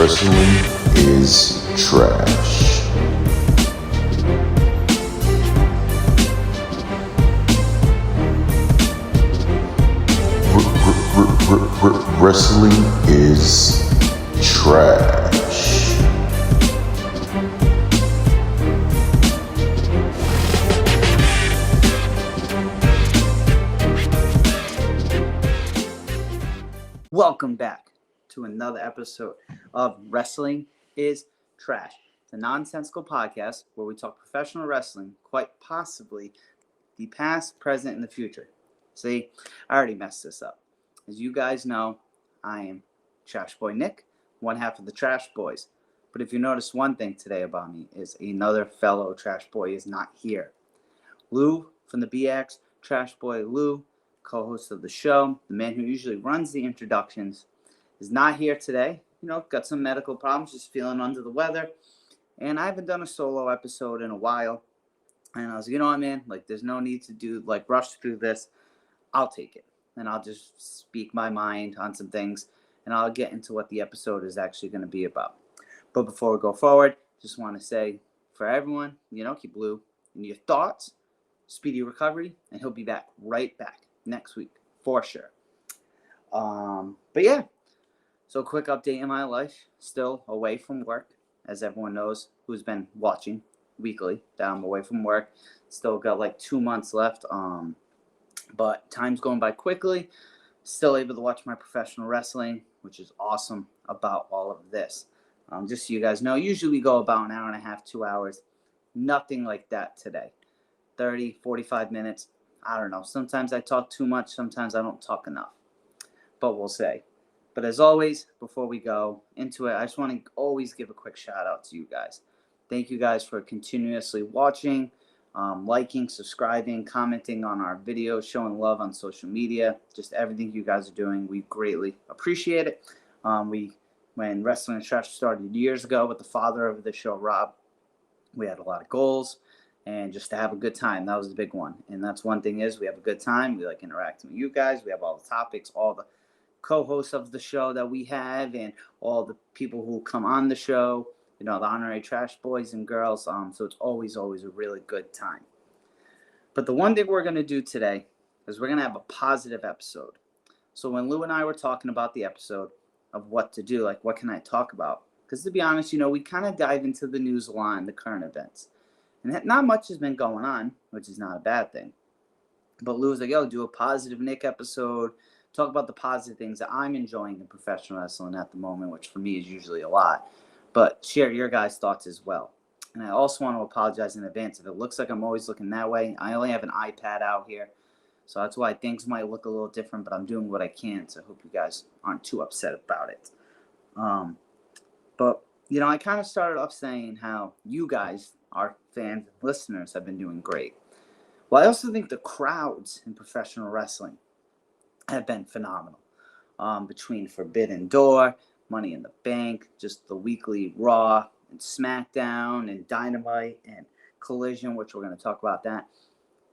Wrestling is trash. Wrestling is trash. Welcome back to another episode of Wrestling is Trash, the nonsensical podcast where we talk professional wrestling, quite possibly the past, present, and the future. See, I already messed this up. As you guys know, I am Trash Boy Nick, one half of the Trash Boys. But if you notice one thing today about me is another fellow Trash Boy is not here. Lou from the BX, Trash Boy Lou, co-host of the show, the man who usually runs the introductions, is not here today. Got some medical problems, just feeling under the weather. And I haven't done a solo episode in a while. And I was, man, there's no need to rush through this. I'll take it. And I'll just speak my mind on some things. And I'll get into what the episode is actually going to be about. But before we go forward, just want to say for everyone, keep Lou in your thoughts, speedy recovery, and he'll be right back next week for sure. But yeah, so quick update in my life, still away from work, as everyone knows who's been watching weekly, that I'm away from work. Still got 2 months left, but time's going by quickly. Still able to watch my professional wrestling, which is awesome about all of this. Just so you guys know, usually we go about an hour and a half, 2 hours. Nothing like that today. 30, 45 minutes. I don't know. Sometimes I talk too much. Sometimes I don't talk enough. But we'll see. But as always, before we go into it, I just want to always give a quick shout out to you guys. Thank you guys for continuously watching, liking, subscribing, commenting on our videos, showing love on social media. Just everything you guys are doing. We greatly appreciate it. When Wrestling is Trash started years ago with the father of the show, Rob, we had a lot of goals. And just to have a good time, that was the big one. And that's one thing is we have a good time. We like interacting with you guys. We have all the topics, all the co-hosts of the show that we have, and all the people who come on the show, the honorary trash boys and girls. So it's always a really good time. But the one thing we're going to do today is we're going to have a positive episode. So when Lou and I were talking about the episode of what to do, what can I talk about? Because to be honest, we kind of dive into the news a lot and the current events. And not much has been going on, which is not a bad thing. But Lou was like, do a positive Nick episode. Talk about the positive things that I'm enjoying in professional wrestling at the moment, which for me is usually a lot. But share your guys' thoughts as well. And I also want to apologize in advance if it looks like I'm always looking that way. I only have an iPad out here. So that's why things might look a little different, but I'm doing what I can. So I hope you guys aren't too upset about it. But I kind of started off saying how you guys, our fans and listeners, have been doing great. Well, I also think the crowds in professional wrestling have been phenomenal. Between Forbidden Door, Money in the Bank, just the weekly Raw and SmackDown and Dynamite and Collision, which we're going to talk about that.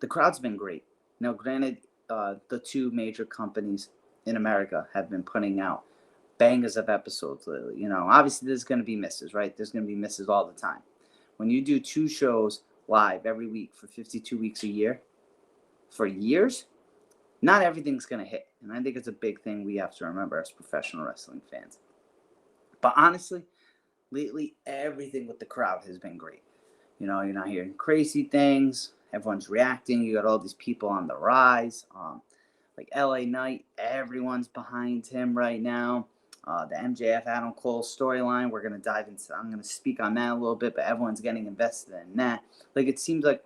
The crowd's been great. Now, granted, the two major companies in America have been putting out bangers of episodes lately. Obviously there's going to be misses, right? There's going to be misses all the time. When you do 2 shows live every week for 52 weeks a year, for years, not everything's going to hit. And I think it's a big thing we have to remember as professional wrestling fans. But honestly, lately, everything with the crowd has been great. You're not hearing crazy things. Everyone's reacting. You got all these people on the rise. LA Knight, everyone's behind him right now. The MJF Adam Cole storyline, we're going to dive into. I'm going to speak on that a little bit, but everyone's getting invested in that. It seems like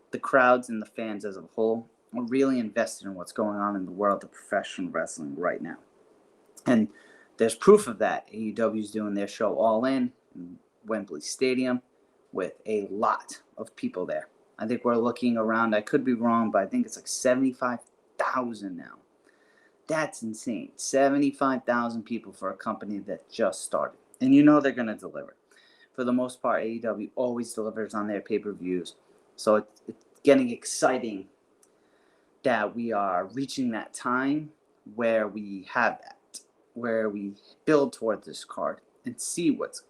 the crowds and the fans as a whole are really invested in what's going on in the world of professional wrestling right now. And there's proof of that. AEW's doing their show All In Wembley Stadium with a lot of people there. I think we're looking around, I could be wrong, but I think it's 75,000 now. That's insane. 75,000 people for a company that just started. And they're going to deliver. For the most part, AEW always delivers on their pay-per-views. So it's getting exciting that we are reaching that time where we have that, where we build toward this card. and see what's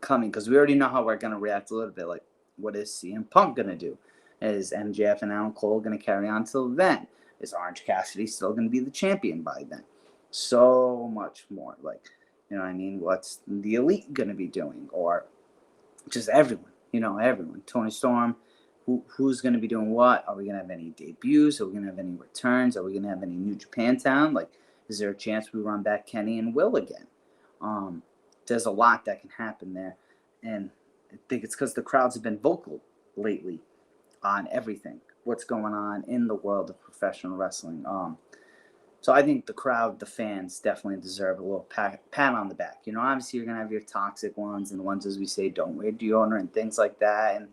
coming, because we already know how we're going to react a little bit. Like, what is CM Punk going to do? Is MJF and Adam Cole going to carry on till then? Is Orange Cassidy still going to be the champion by then? So much more. Like, you know what I mean? What's the Elite going to be doing? Or just everyone, everyone. Tony Storm, who's going to be doing what? Are we going to have any debuts? Are we going to have any returns? Are we going to have any New Japantown? Like, is there a chance we run back Kenny and Will again? There's a lot that can happen there. And I think it's because the crowds have been vocal lately on everything, what's going on in the world of professional wrestling. So I think the crowd, the fans, definitely deserve a little pat on the back. Obviously you're going to have your toxic ones and the ones, as we say, don't wear deodorant and things like that. And,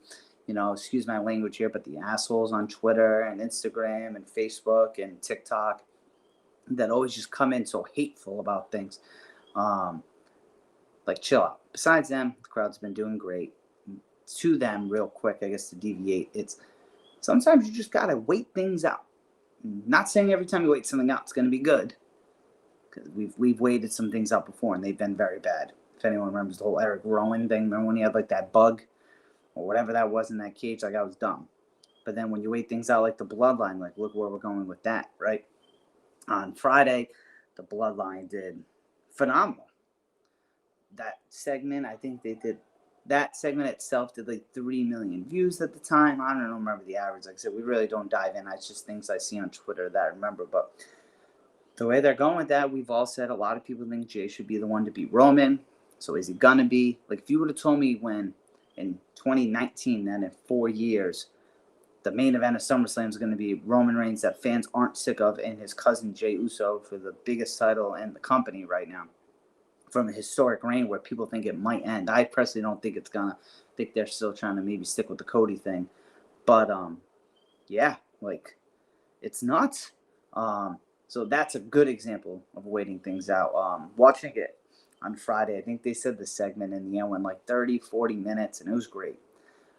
excuse my language here, but the assholes on Twitter and Instagram and Facebook and TikTok that always just come in so hateful about things. Like, chill out. Besides them, the crowd's been doing great. To them, real quick, I guess, to deviate, it's sometimes you just got to wait things out. Not saying every time you wait something out, it's going to be good. Because we've waited some things out before, and they've been very bad. If anyone remembers the whole Eric Rowan thing, remember when he had, like, that bug? Or whatever that was in that cage, like, I was dumb. But then when you wait things out like the Bloodline, like, look where we're going with that, right? On Friday, the Bloodline did phenomenal. That segment, I think they did, that segment itself did like 3 million views at the time. I don't remember the average. Like I said, we really don't dive in. It's just things I see on Twitter that I remember. But the way they're going with that, we've all said a lot of people think Jay should be the one to beat Roman. So is he going to be? Like, if you would have told me when in 2019, then in 4 years, the main event of SummerSlam is going to be Roman Reigns that fans aren't sick of, and his cousin Jey Uso for the biggest title in the company right now, from a historic reign where people think it might end. I personally don't think it's gonna. I think they're still trying to maybe stick with the Cody thing. But, yeah, like, it's nuts. So that's a good example of waiting things out. Watching it on Friday, I think they said the segment in the end went like 30, 40 minutes, and it was great.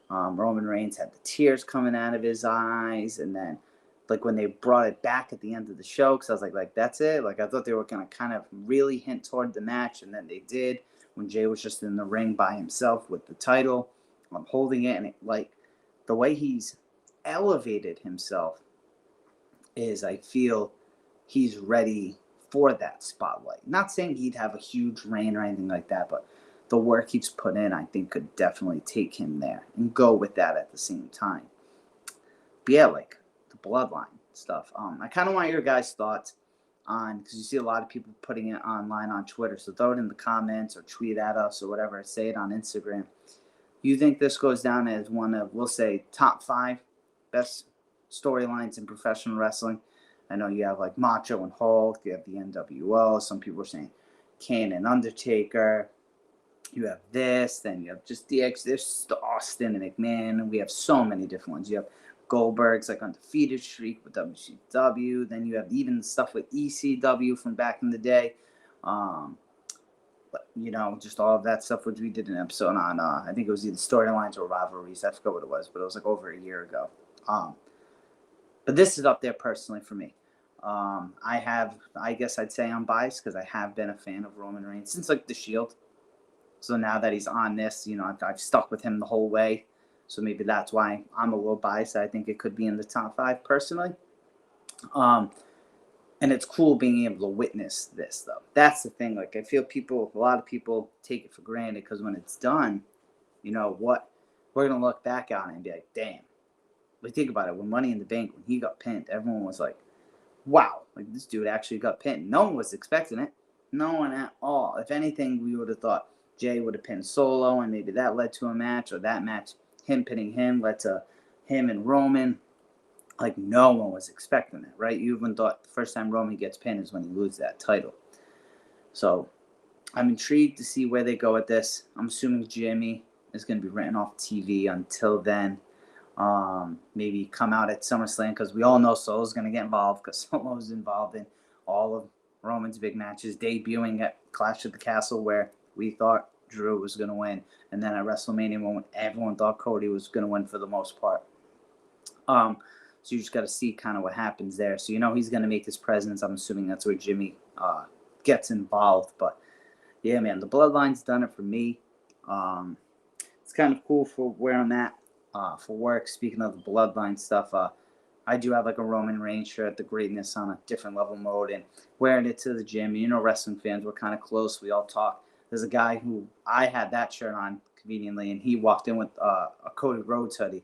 Roman Reigns had the tears coming out of his eyes, and then, like, when they brought it back at the end of the show, because I was like, that's it? Like, I thought they were going to kind of really hint toward the match, and then they did, when Jay was just in the ring by himself with the title, holding it, and it, like, the way he's elevated himself is, I feel he's ready for that spotlight. Not saying he'd have a huge reign or anything like that, but the work he's put in, I think, could definitely take him there and go with that at the same time. But yeah, like, Bloodline stuff. I kind of want your guys' thoughts on, because you see a lot of people putting it online on Twitter, so throw it in the comments or tweet at us or whatever, say it on Instagram. You think this goes down as one of, we'll say, top 5 best storylines in professional wrestling? I know you have like Macho and Hulk, you have the NWO, some people are saying Kane and Undertaker, you have this, then you have just DX, there's Austin and McMahon, and we have so many different ones. You have Goldberg's like undefeated streak with WCW. Then you have even stuff with ECW from back in the day. But, just all of that stuff, which we did an episode on. I think it was either storylines or rivalries. I forgot what it was, but it was like over a year ago. But this is up there personally for me. I guess I'd say I'm biased because I have been a fan of Roman Reigns since like The Shield. So now that he's on this, I've stuck with him the whole way. So maybe that's why I'm a little biased. I think it could be in the top 5 personally. And it's cool being able to witness this, though. That's the thing. Like, I feel a lot of people take it for granted because when it's done, what we're going to look back on it and be like, damn. Like, think about it. When Money in the Bank, when he got pinned, everyone was like, wow, like, this dude actually got pinned. No one was expecting it. No one at all. If anything, we would have thought Jay would have pinned Solo, and maybe that led to a match, or that match, him pinning him, led to him and Roman. Like, no one was expecting that, right? You even thought the first time Roman gets pinned is when he loses that title. So I'm intrigued to see where they go with this. I'm assuming Jimmy is going to be written off TV until then. Maybe come out at SummerSlam, because we all know Solo's going to get involved, because Solo's involved in all of Roman's big matches, debuting at Clash at the Castle, where we thought Drew was going to win, and then at WrestleMania when everyone thought Cody was going to win for the most part. So you just got to see kind of what happens there. So he's going to make his presence. I'm assuming that's where Jimmy gets involved. But yeah, man, the Bloodline's done it for me. It's kind of cool for where I'm at for work. Speaking of the Bloodline stuff, I do have like a Roman Reigns shirt, the Greatness on a different level mode, and wearing it to the gym. You know, wrestling fans, we're kind of close. We all talk. There's a guy who I had that shirt on conveniently, and he walked in with a Cody Rhodes hoodie.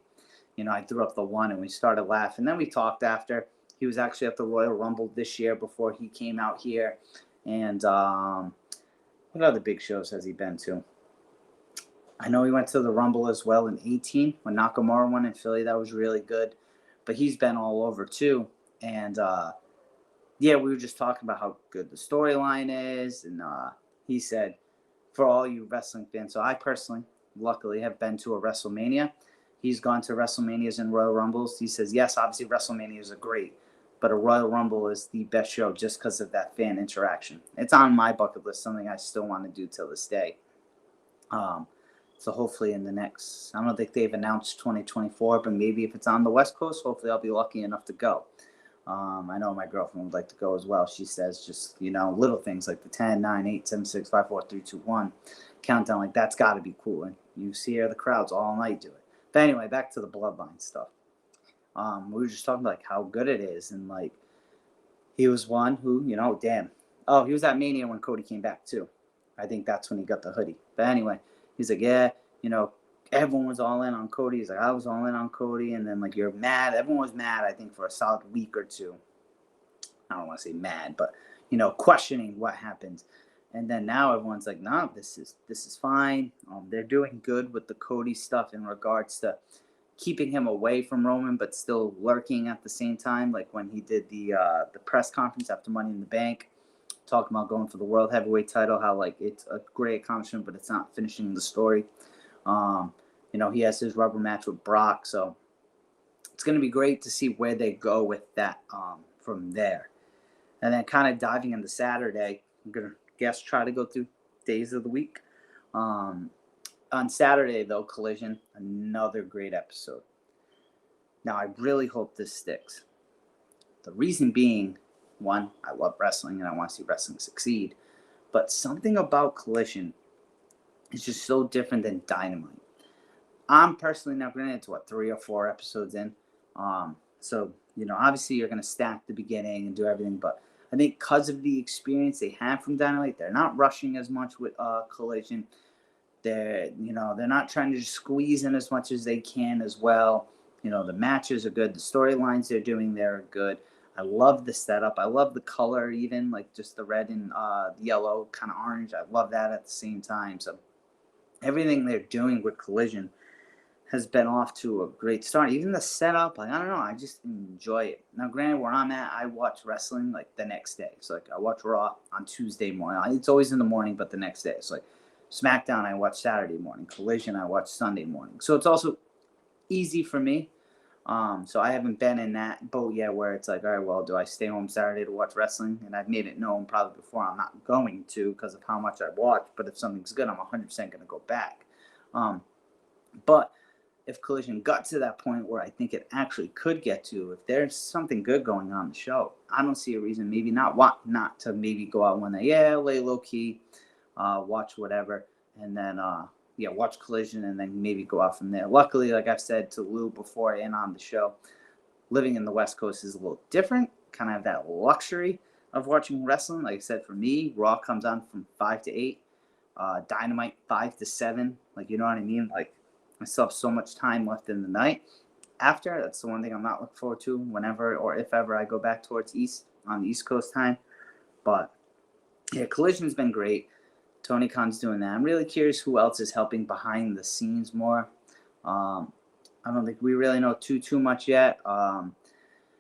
You know, I threw up the one, and we started laughing. Then we talked after. He was actually at the Royal Rumble this year before he came out here. And what other big shows has he been to? I know he went to the Rumble as well in 18 when Nakamura won in Philly. That was really good. But he's been all over too. And yeah, we were just talking about how good the storyline is. And he said, for all you wrestling fans, so I personally, luckily, have been to a WrestleMania. He's gone to WrestleManias and Royal Rumbles. He says, yes, obviously WrestleManias are great, but a Royal Rumble is the best show just because of that fan interaction. It's on my bucket list, something I still want to do till this day. So hopefully in the next, I don't think they've announced 2024, but maybe if it's on the West Coast, hopefully I'll be lucky enough to go. I know my girlfriend would like to go as well. She says just, you know, little things like the 10, 9, 8, 7, 6, 5, 4, 3, 2, 1 countdown. Like, that's got to be cool. And you see the crowds all night do it. But anyway, back to the Bloodline stuff. We were just talking about, like, how good it is. And, like, he was one who, you know, damn. Oh, he was at Mania when Cody came back, too. I think that's when he got the hoodie. But anyway, he's like, yeah, you know, everyone was all in on Cody. He's like, I was all in on Cody. And then, like, you're mad. Everyone was mad, I think, for a solid week or two. I don't want to say mad, but, you know, questioning what happened. And then now everyone's like, nah, this is fine. They're doing good with the Cody stuff in regards to keeping him away from Roman, but still lurking at the same time. Like when he did the press conference after Money in the Bank, talking about going for the World Heavyweight title, how, like, it's a great accomplishment, but it's not finishing the story. You know, he has his rubber match with Brock, so it's going to be great to see where they go with that from there. And then kind of diving into Saturday, I'm going to try to go through days of the week. On Saturday, though, Collision, another great episode. Now, I really hope this sticks. The reason being, one, I love wrestling and I want to see wrestling succeed. But something about Collision is just so different than Dynamite. I'm personally now getting into 3 or 4 episodes in. So, you know, obviously you're going to stack the beginning and do everything. But I think because of the experience they have from Dynamite, they're not rushing as much with Collision. They're not trying to just squeeze in as much as they can as well. You know, the matches are good. The storylines they're doing there are good. I love the setup. I love the color, even like just the red and yellow, kind of orange. I love that at the same time. So everything they're doing with Collision has been off to a great start. Even the setup, like, I don't know, I just enjoy it. Now, granted, where I'm at, I watch wrestling like the next day. So like I watch Raw on Tuesday morning. It's always in the morning, but the next day. So like SmackDown, I watch Saturday morning. Collision, I watch Sunday morning. So it's also easy for me. So I haven't been in that boat yet where it's like, all right, well, do I stay home Saturday to watch wrestling? And I've made it known probably before I'm not going to because of how much I watch. But if something's good, I'm 100% going to go back. But if Collision got to that point where I think it actually could get to, if there's something good going on in the show, I don't see a reason maybe not to maybe go out one day, lay low key, watch whatever, and then watch Collision and then maybe go out from there. Luckily, like I've said to Lou before and on the show, living in the West Coast is a little different. Kind of have that luxury of watching wrestling. Like I said, for me, Raw comes on from 5 to 8, Dynamite 5 to 7. Like, you know what I mean? Like, I still have so much time left in the night. After, that's the one thing I'm not looking forward to whenever or if ever I go back towards on the East Coast time. But yeah, Collision's been great. Tony Khan's doing that. I'm really curious who else is helping behind the scenes more. I don't think we really know too much yet. And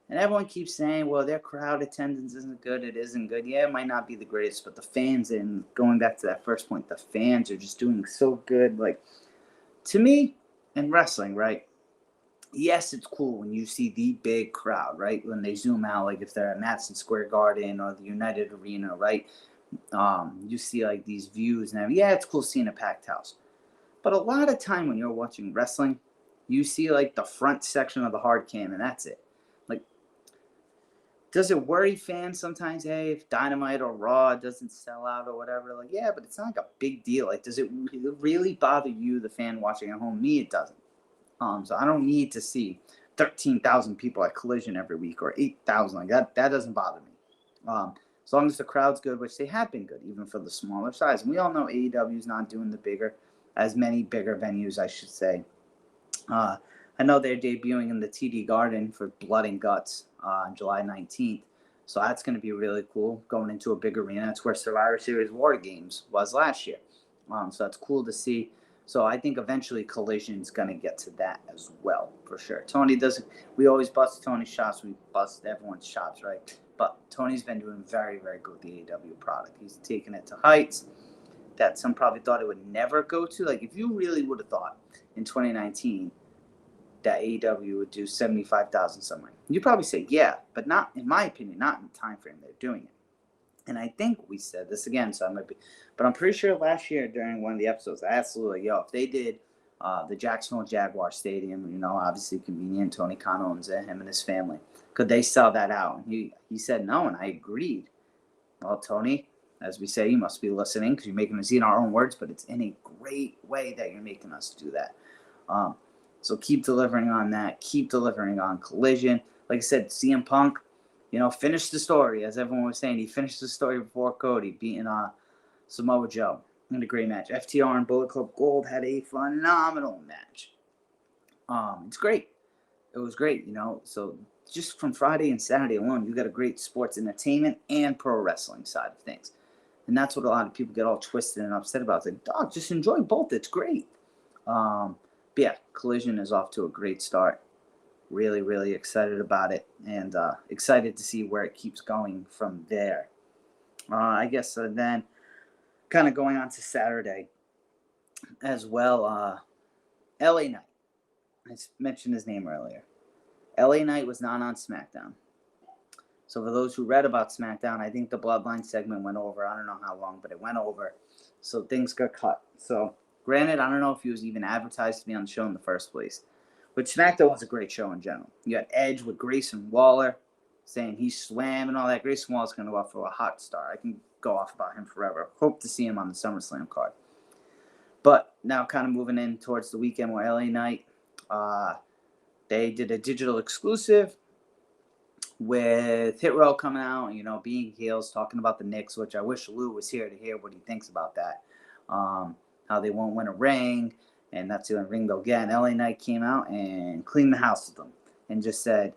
everyone keeps saying, well, their crowd attendance isn't good. It isn't good. Yeah, it might not be the greatest, but the fans, and going back to that first point, the fans are just doing so good. Like, to me, in wrestling, right? Yes, it's cool when you see the big crowd, right? When they zoom out, like if they're at Madison Square Garden or the United Arena, right? You see like these views and yeah, it's cool seeing a packed house. But a lot of time when you're watching wrestling, you see like the front section of the hard cam and that's it. Like Does it worry fans sometimes? Hey, if Dynamite or Raw doesn't sell out or whatever, like, yeah, but it's not like a big deal. Like, does it really bother you, the fan watching at home? Me, it doesn't. So I don't need to see 13,000 people at Collision every week or 8,000. Like that doesn't bother me. As long as the crowd's good, which they have been good, even for the smaller size. And we all know AEW is not doing as many bigger venues, I should say. I know they're debuting in the TD Garden for Blood and Guts on July 19th. So that's going to be really cool, going into a big arena. That's where Survivor Series War Games was last year. So that's cool to see. So I think eventually Collision's going to get to that as well, for sure. We always bust Tony's shots. We bust everyone's shots, right? But Tony's been doing very, very good with the AEW product. He's taken it to heights that some probably thought it would never go to. Like, if you really would have thought in 2019 that AEW would do 75,000 somewhere, you'd probably say, yeah, but not, in my opinion, not in the time frame they're doing it. And I think we said this again, so I might be, but I'm pretty sure last year during one of the episodes, I asked Lou, if they did the Jacksonville Jaguar Stadium, obviously convenient, Tony Khan owns it, him and his family, could they sell that out? And he said no, and I agreed. Well, Tony, as we say, you must be listening because you're making us eat our own words, but it's in a great way that you're making us do that. So keep delivering on that. Keep delivering on Collision. Like I said, CM Punk, finished the story. As everyone was saying, he finished the story before Cody, beating Samoa Joe in a great match. FTR and Bullet Club Gold had a phenomenal match. It's great. It was great, So just from Friday and Saturday alone, you got a great sports entertainment and pro wrestling side of things. And that's what a lot of people get all twisted and upset about. It's like, dog, just enjoy both. It's great. But yeah, Collision is off to a great start. Really, really excited about it, and excited to see where it keeps going from there. I guess then kind of going on to Saturday as well. LA Knight. I mentioned his name earlier. LA Knight was not on SmackDown. So for those who read about SmackDown, I think the Bloodline segment went over. I don't know how long, but it went over. So things got cut. So granted, I don't know if he was even advertised to be on the show in the first place. But SmackDown was a great show in general. You had Edge with Grayson Waller saying he swam and all that. Grayson Waller's going to go off for a hot star. I can go off about him forever. Hope to see him on the SummerSlam card. But now kind of moving in towards the weekend where LA Knight, they did a digital exclusive with Hit Row coming out, being heels, talking about the Knicks, which I wish Lou was here to hear what he thinks about that. How they won't win a ring, and that's the only ring they'll get. And LA Knight came out and cleaned the house with them and just said,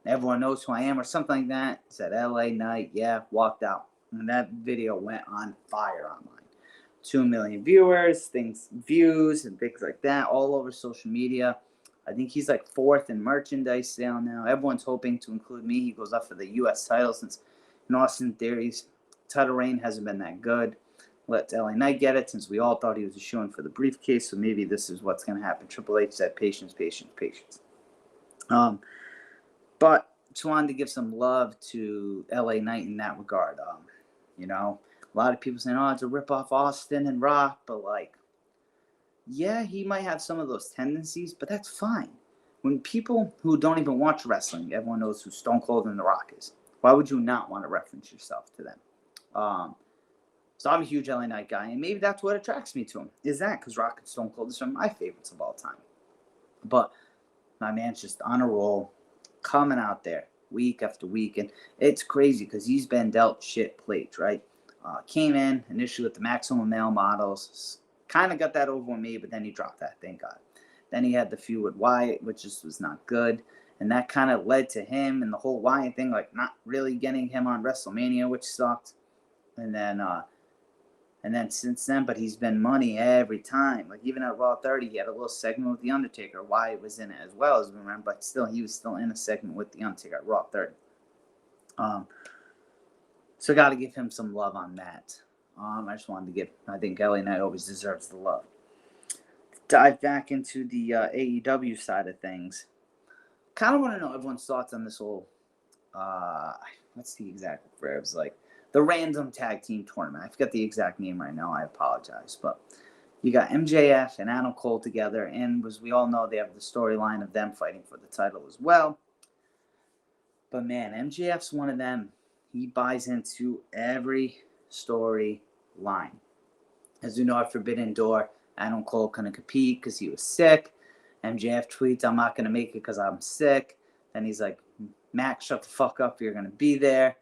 everyone knows who I am or something like that. Said LA Knight, yeah, walked out. And that video went on fire online. 2 million views and things like that all over social media. I think he's like 4th in merchandise sale now. Everyone's hoping to include me. He goes up for the U.S. title since in Austin Theory's title reign hasn't been that good. Let LA Knight get it since we all thought he was a shoo-in for the briefcase. So maybe this is what's going to happen. Triple H said patience, patience, patience. But just wanted to give some love to LA Knight in that regard. A lot of people saying, it's a rip-off Austin and Rock, but yeah, he might have some of those tendencies, but that's fine. When people who don't even watch wrestling, everyone knows who Stone Cold and The Rock is. Why would you not want to reference yourself to them? So I'm a huge LA Knight guy, and maybe that's what attracts me to him. Is that because Rock and Stone Cold is some of my favorites of all time. But my man's just on a roll, coming out there week after week, and it's crazy because he's been dealt shit plates, right? Came in initially with the Maximum Male models, kind of got that over with me, but then he dropped that, thank God. Then he had the feud with Wyatt, which just was not good, and that kind of led to him and the whole Wyatt thing, not really getting him on WrestleMania, which sucked. And then since then, but he's been money every time. Even at Raw 30, he had a little segment with The Undertaker. Wyatt was in it as well, as we remember, but still, he was still in a segment with The Undertaker at Raw 30. So got to give him some love on that. I just wanted to I think LA Knight always deserves the love. Dive back into the AEW side of things. Kind of want to know everyone's thoughts on this whole, what's the exact verbs, the random tag team tournament. I forget the exact name right now. I apologize. But you got MJF and Adam Cole together, and as we all know, they have the storyline of them fighting for the title as well. But man, MJF's one of them. He buys into every story line. As you know, at Forbidden Door, Adam Cole couldn't compete because he was sick. MJF tweets, I'm not going to make it because I'm sick. Then he's like, Max, shut the fuck up. You're going to be there.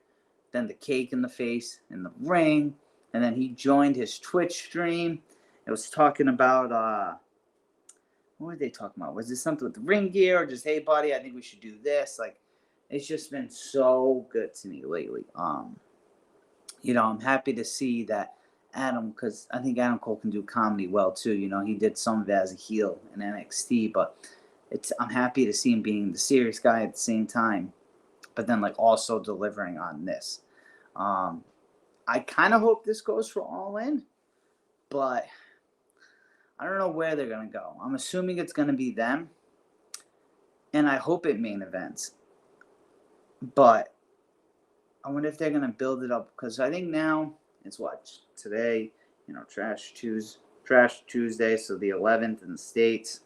Then the cake in the face in the ring. And then he joined his Twitch stream. It was talking about, what were they talking about? Was this something with the ring gear or just, hey, buddy, I think we should do this? Like, it's just been so good to me lately. You know, I'm happy to see that Adam, because I think Adam Cole can do comedy well too. You know, he did some of it as a heel in NXT, but I'm happy to see him being the serious guy at the same time, but then like also delivering on this. I kind of hope this goes for All In, but I don't know where they're gonna go. I'm assuming it's gonna be them, and I hope it main events. But I wonder if they're going to build it up, because I think now it's what? Today, you know, Trash Tuesday, so the 11th in the States.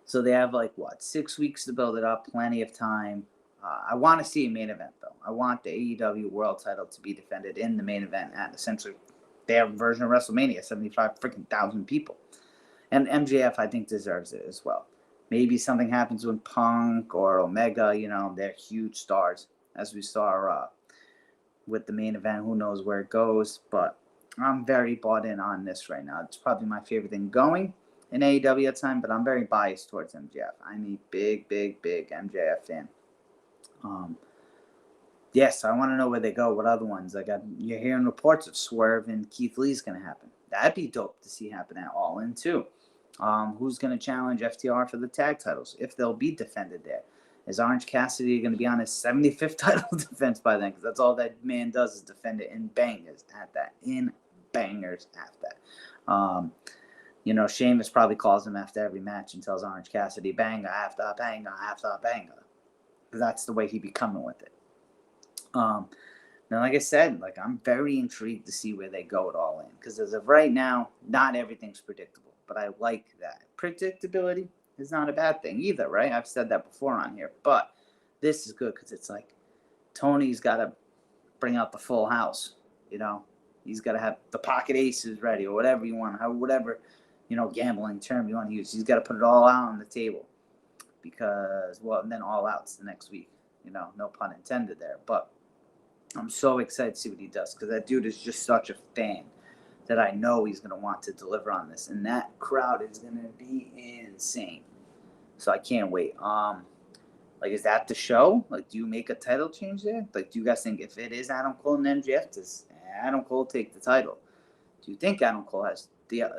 So they have like, what, 6 weeks to build it up, plenty of time. I want to see a main event, though. I want the AEW World title to be defended in the main event at essentially their version of WrestleMania, 75,000 people. And MJF, I think, deserves it as well. Maybe something happens with Punk or Omega, you know, they're huge stars, as we saw with the main event. Who knows where it goes, but I'm very bought in on this right now. It's probably my favorite thing going in AEW at the time, but I'm very biased towards MJF. I'm a big MJF fan. Yes, I want to know where they go. What other ones? You're hearing reports of Swerve and Keith Lee's going to happen. That'd be dope to see happen at All In too. Who's going to challenge FTR for the tag titles, if they'll be defended there? Is Orange Cassidy going to be on his 75th title defense by then? Because that's all that man does is defend it in bangers at that. You know, Sheamus probably calls him after every match and tells Orange Cassidy, banger after banger after banger. Because that's the way he be coming with it. Now, like I said, like I'm very intrigued to see where they go at All In. Because as of right now, not everything's predictable. But I like that. Predictability is not a bad thing either, right? I've said that before on here. But this is good because it's like Tony's got to bring out the full house, you know? He's got to have the pocket aces ready or whatever you want, whatever, you know, gambling term you want to use. He's got to put it all out on the table because, well, and then all out's the next week, you know, no pun intended there. But I'm so excited to see what he does because that dude is just such a fan that I know he's going to want to deliver on this. And that crowd is going to be insane. So I can't wait. Like, is that the show? Like, do you make a title change there? Like, do you guys think if it is Adam Cole and MJF, does Adam Cole take the title? Do you think Adam Cole has I'm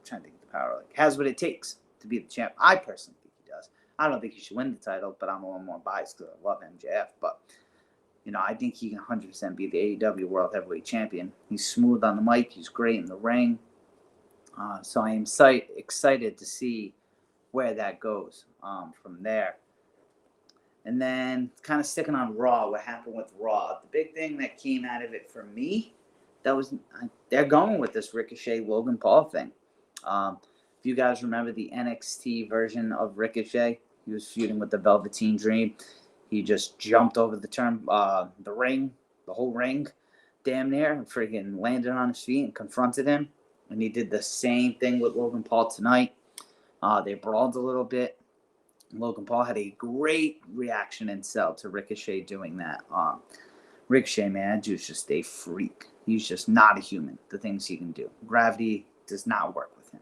trying to think of the power, like, has what it takes to be the champ? I personally think he does. I don't think he should win the title, but I'm a little more biased because I love MJF. But you know, I think he can 100% be the AEW World Heavyweight Champion. He's smooth on the mic. He's great in the ring. So I am excited to see where that goes from there. And then kind of sticking on Raw, what happened with Raw. The big thing that came out of it for me, they're going with this Ricochet Logan Paul thing. If you guys remember the NXT version of Ricochet, he was feuding with the Velveteen Dream. He just jumped over the ring, the whole ring, damn near, and freaking landed on his feet and confronted him. And he did the same thing with Logan Paul tonight. They brawled a little bit. Logan Paul had a great reaction and sell to Ricochet doing that. Ricochet, man, that dude's just a freak. He's just not a human, the things he can do. Gravity does not work with him.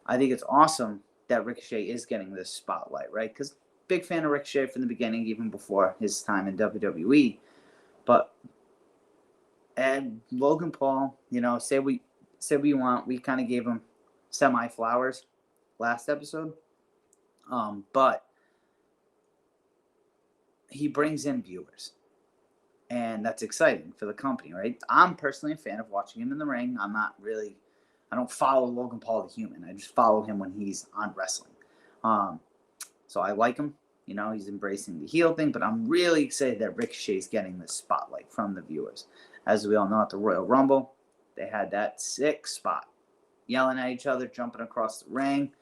I think it's awesome that Ricochet is getting this spotlight, right? Because big fan of Ricochet from the beginning, even before his time in WWE. And Logan Paul, you know, say we want, we kind of gave him semi-flowers last episode. But he brings in viewers. And that's exciting for the company, right? I'm personally a fan of watching him in the ring. I don't follow Logan Paul the human. I just follow him when he's on wrestling. So I like him. You know, he's embracing the heel thing, but I'm really excited that Ricochet's getting the spotlight from the viewers. As we all know, at the Royal Rumble, they had that sick spot, yelling at each other, jumping across the ring.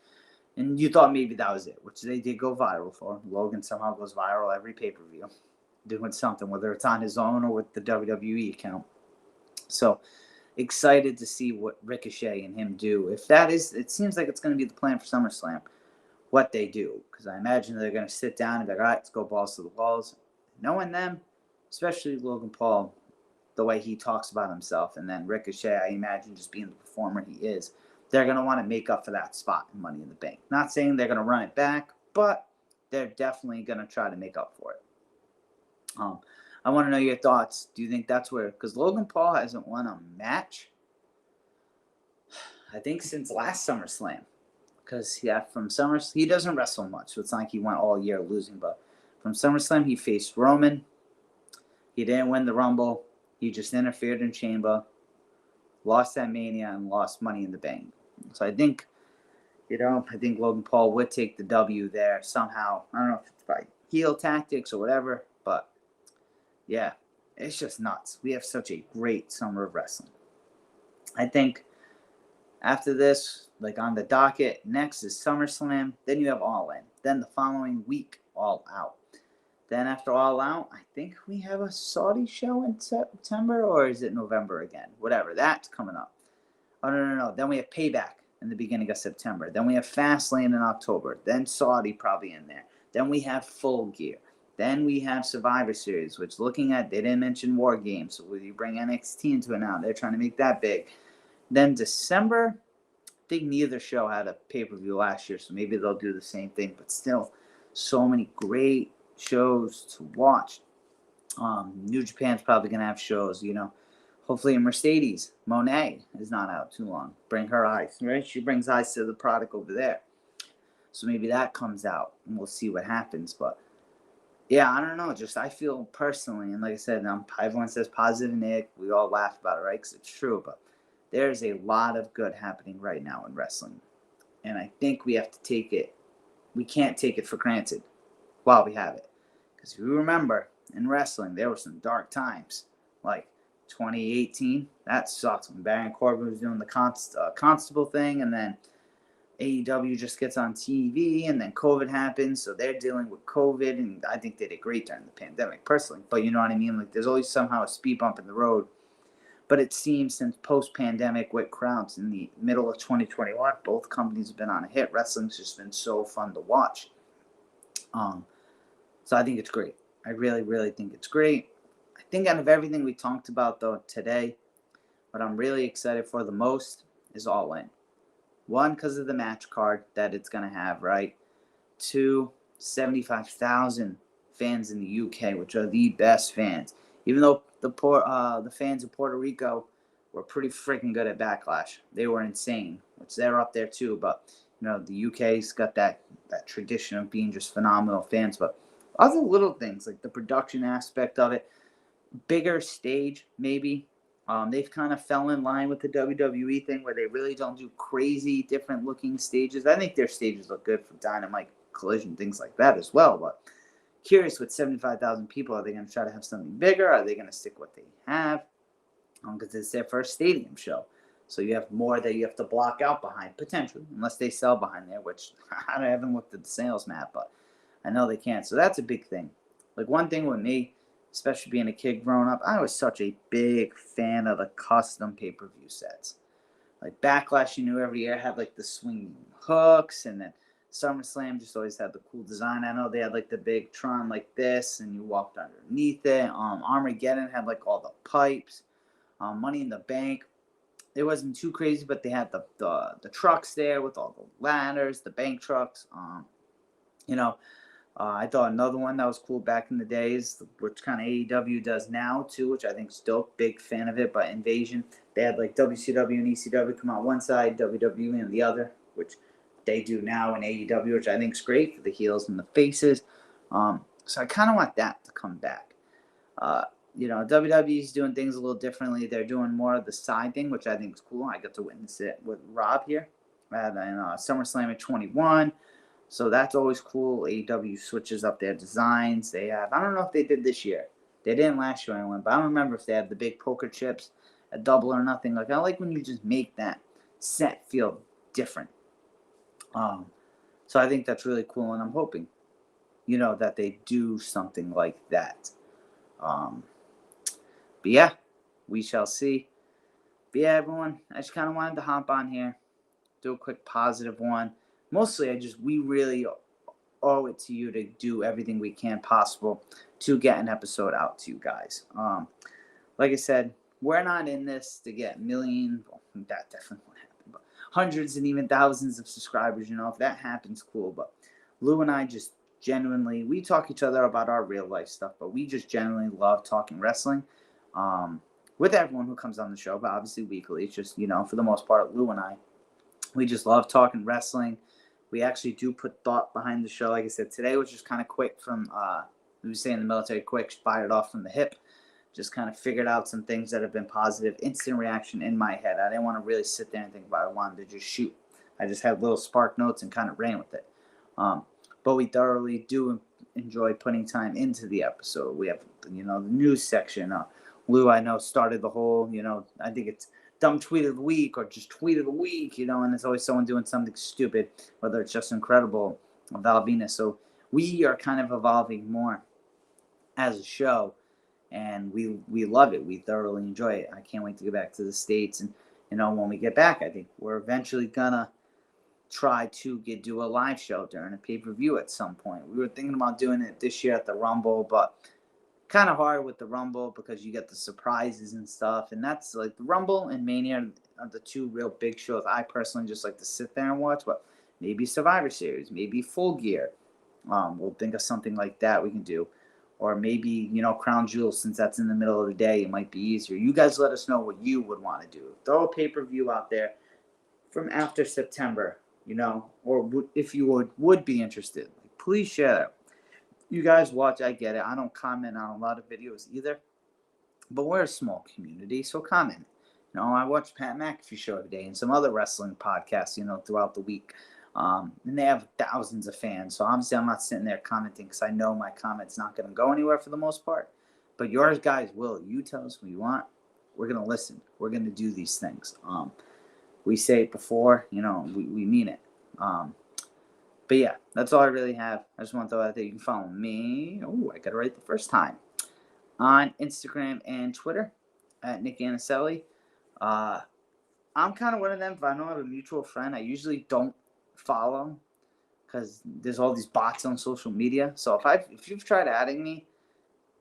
And you thought maybe that was it, which they did go viral for. Logan somehow goes viral every pay-per-view, doing something, whether it's on his own or with the WWE account. So excited to see what Ricochet and him do. If that is, it seems like it's going to be the plan for SummerSlam, what they do. Because I imagine they're going to sit down and be like, all right, let's go balls to the walls. Knowing them, especially Logan Paul, the way he talks about himself, and then Ricochet, I imagine just being the performer he is, they're going to want to make up for that spot in Money in the Bank. Not saying they're going to run it back, but they're definitely going to try to make up for it. I want to know your thoughts. Do you think that's where, because Logan Paul hasn't won a match, I think, since last SummerSlam. Because, from SummerSlam, he doesn't wrestle much, so it's not like he went all year losing, but from SummerSlam, he faced Roman. He didn't win the Rumble. He just interfered in Chamber, lost at Mania, and lost Money in the Bank. So I think, I think Logan Paul would take the W there somehow. I don't know if it's by heel tactics or whatever, but yeah, it's just nuts. We have such a great summer of wrestling. I think after this, like on the docket, next is SummerSlam. Then you have All In. Then the following week, All Out. Then after All Out, I think we have a Saudi show in September, or is it November again? Whatever, that's coming up. Oh, no. Then we have Payback in the beginning of September. Then we have Fastlane in October. Then Saudi probably in there. Then we have Full Gear. Then we have Survivor Series, which looking at, they didn't mention War Games. So will you bring NXT into it now? They're trying to make that big. Then December, I think neither show had a pay-per-view last year, so maybe they'll do the same thing. But still, so many great shows to watch. New Japan's probably going to have shows, Hopefully Mercedes Moné is not out too long. Bring her eyes, right? She brings eyes to the product over there. So maybe that comes out, and we'll see what happens. But yeah, I don't know. Just I feel personally, and like I said, everyone says positive and negative. We all laugh about it, right? Because it's true. But there's a lot of good happening right now in wrestling. And I think we have to take it. We can't take it for granted while we have it. Because if you remember, in wrestling, there were some dark times. Like 2018, that sucked when Baron Corbin was doing the Constable thing. And then AEW just gets on TV, and then COVID happens, so they're dealing with COVID, and I think they did great during the pandemic, personally. But you know what I mean? Like, there's always somehow a speed bump in the road. But it seems since post-pandemic with crowds in the middle of 2021, both companies have been on a hit. Wrestling's just been so fun to watch. So I think it's great. I really, really think it's great. I think out of everything we talked about, though, today, what I'm really excited for the most is All In. One, because of the match card that it's going to have, right? Two, 75,000 fans in the UK, which are the best fans. Even though the fans of Puerto Rico were pretty freaking good at Backlash. They were insane, which they're up there too. But, the UK's got that tradition of being just phenomenal fans. But other little things, like the production aspect of it, bigger stage, maybe. They've kind of fell in line with the WWE thing where they really don't do crazy different looking stages. I think their stages look good for Dynamite, Collision, things like that as well. But curious, with 75,000 people, are they going to try to have something bigger? Are they going to stick what they have? Because it's their first stadium show. So you have more that you have to block out behind, potentially, unless they sell behind there, which I haven't looked at the sales map, but I know they can't. So that's a big thing. Like one thing with me, especially being a kid growing up, I was such a big fan of the custom pay-per-view sets. Like Backlash, every year had like the swinging hooks, and then SummerSlam just always had the cool design. I know they had like the big Tron like this, and you walked underneath it. Armageddon had like all the pipes. Money in the Bank, it wasn't too crazy, but they had the trucks there with all the ladders, the bank trucks. I thought another one that was cool back in the days, which kind of AEW does now too, which I think is dope. Big fan of it. But Invasion, they had like WCW and ECW come out one side, WWE on the other, which they do now in AEW, which I think is great for the heels and the faces. So I kind of want that to come back. WWE's doing things a little differently. They're doing more of the side thing, which I think is cool. I got to witness it with Rob here at SummerSlam at 21. So that's always cool. AEW switches up their designs. They have, I don't know if they did this year. They didn't last year, but I don't remember if they had the big poker chips, a Double or Nothing. Like, I like when you just make that set feel different. So I think that's really cool, and I'm hoping, that they do something like that. But yeah, we shall see. But yeah, everyone, I just kind of wanted to hop on here, do a quick positive one. Mostly, we really owe it to you to do everything we can possible to get an episode out to you guys. Like I said, we're not in this to get millions. Well, that definitely won't happen, but hundreds and even thousands of subscribers. If that happens, cool. But Lou and I just genuinely, we talk each other about our real life stuff, but we just genuinely love talking wrestling. With everyone who comes on the show, but obviously weekly. It's just, for the most part, Lou and I, we just love talking wrestling. We actually do put thought behind the show. Like I said, today was just kind of quick from, we would say in the military, quick, fired off from the hip. Just kind of figured out some things that have been positive, instant reaction in my head. I didn't want to really sit there and think about it. I wanted to just shoot. I just had little spark notes and kind of ran with it. But we thoroughly do enjoy putting time into the episode. We have, the news section. Lou, I know, started the whole, I think it's dumb tweet of the week or just tweet of the week, and it's always someone doing something stupid, whether it's just incredible, Val Venus. So we are kind of evolving more as a show, and we love it. We thoroughly enjoy it. I can't wait to get back to the States. And, when we get back, I think we're eventually going to try to do a live show during a pay-per-view at some point. We were thinking about doing it this year at the Rumble, but kind of hard with the Rumble because you get the surprises and stuff. And that's like the Rumble and Mania are the two real big shows I personally just like to sit there and watch. But maybe Survivor Series, maybe Full Gear. We'll think of something like that we can do. Or maybe, Crown Jewel, since that's in the middle of the day, it might be easier. You guys let us know what you would want to do. Throw a pay-per-view out there from after September, or if you would be interested. Please share that. You guys watch, I get it. I don't comment on a lot of videos either, but we're a small community, so comment. I watch Pat McAfee show every day and some other wrestling podcasts, throughout the week. And they have thousands of fans, so obviously I'm not sitting there commenting because I know my comment's not going to go anywhere for the most part. But yours guys will. You tell us what you want. We're going to listen. We're going to do these things. We say it before, we mean it. But yeah, that's all I really have. I just want to throw out that you can follow me. Oh, I got it right the first time. On Instagram and Twitter at Nick Anicelli. I'm kind of one of them. If I know I have a mutual friend, I usually don't follow because there's all these bots on social media. So if you've tried adding me,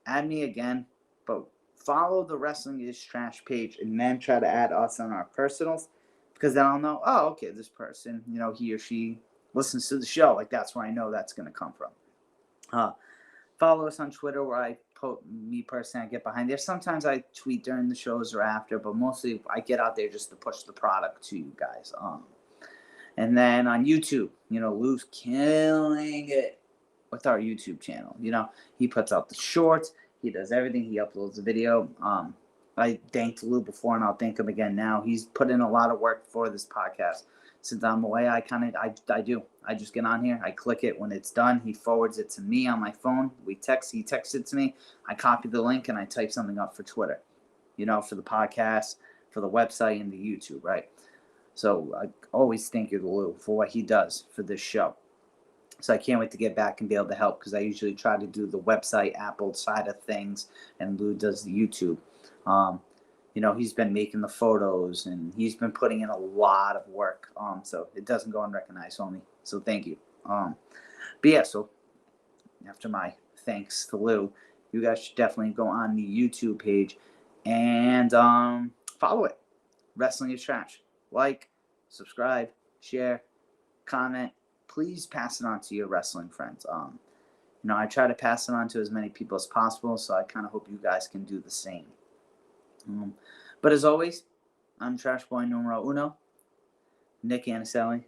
add me again. But follow the Wrestling is Trash page and then try to add us on our personals, because then I'll know, oh, okay, this person, he or she listens to the show. Like, that's where I know that's going to come from. Follow us on Twitter, where me personally, I get behind there. Sometimes I tweet during the shows or after, but mostly I get out there just to push the product to you guys. And then on YouTube, Lou's killing it with our YouTube channel. He puts out the shorts. He does everything. He uploads the video. I thanked Lou before, and I'll thank him again now. He's put in a lot of work for this podcast. Since I'm away, I do. I just get on here. I click it. When it's done, he forwards it to me on my phone. He texts it to me. I copy the link, and I type something up for Twitter, for the podcast, for the website, and the YouTube, right? So I always thank you to Lou for what he does for this show. So I can't wait to get back and be able to help, because I usually try to do the website, Apple side of things, and Lou does the YouTube. He's been making the photos, and he's been putting in a lot of work. So it doesn't go unrecognized, homie. So thank you. But yeah, so after my thanks to Lou, you guys should definitely go on the YouTube page and follow it. Wrestling is Trash. Like, subscribe, share, comment. Please pass it on to your wrestling friends. I try to pass it on to as many people as possible, so I kind of hope you guys can do the same. But as always, I'm Trash Boy numero uno, Nick Anicelli.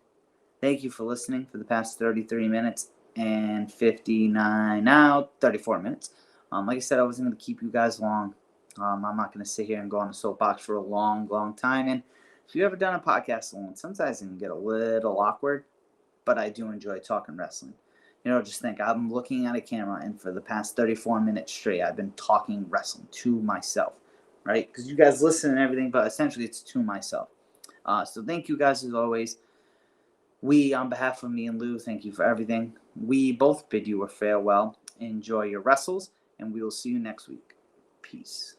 Thank you for listening for the past 33 minutes and 34 minutes. Like I said, I wasn't going to keep you guys long. I'm not going to sit here and go on a soapbox for a long, long time. And if you've ever done a podcast alone, sometimes it can get a little awkward, but I do enjoy talking wrestling. Just think, I'm looking at a camera, and for the past 34 minutes straight, I've been talking wrestling to myself, right? Because you guys listen and everything, but essentially it's to myself. So thank you guys as always. We, on behalf of me and Lou, thank you for everything. We both bid you a farewell. Enjoy your wrestles, and we will see you next week. Peace.